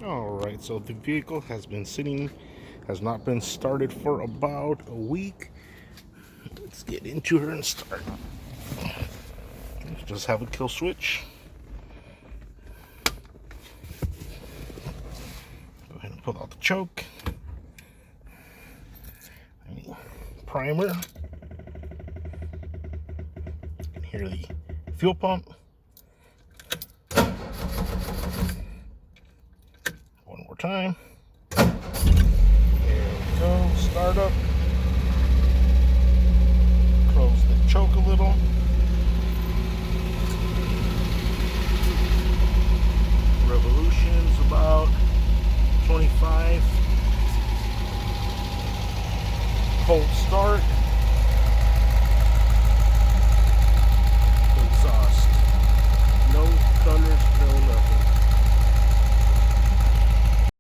Alright, so the vehicle has been sitting, has not been started for about a week. Let's get into her and start. Just have a kill switch. Go ahead and pull out the choke. Primer. And here the fuel pump. One more time. There we go. Start up. Close the choke a little. Revolutions about 25. Cold start.